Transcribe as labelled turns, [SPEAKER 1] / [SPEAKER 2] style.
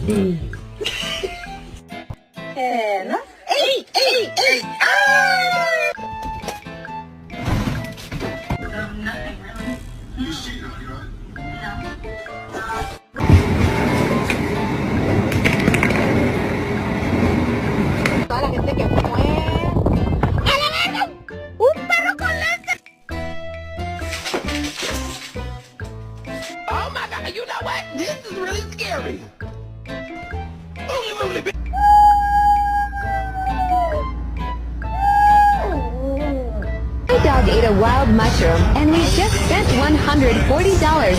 [SPEAKER 1] 10, 8, 8, 8. Ah!
[SPEAKER 2] Nothing really.
[SPEAKER 3] You cheated on me, right?
[SPEAKER 2] No.
[SPEAKER 1] Toda la gente que fue. ¡A la verga! ¡Un perro con lentes!
[SPEAKER 3] Oh my god, you know what? This is really scary. Holy moly,
[SPEAKER 4] My dog ate a wild mushroom, and we just spent $140.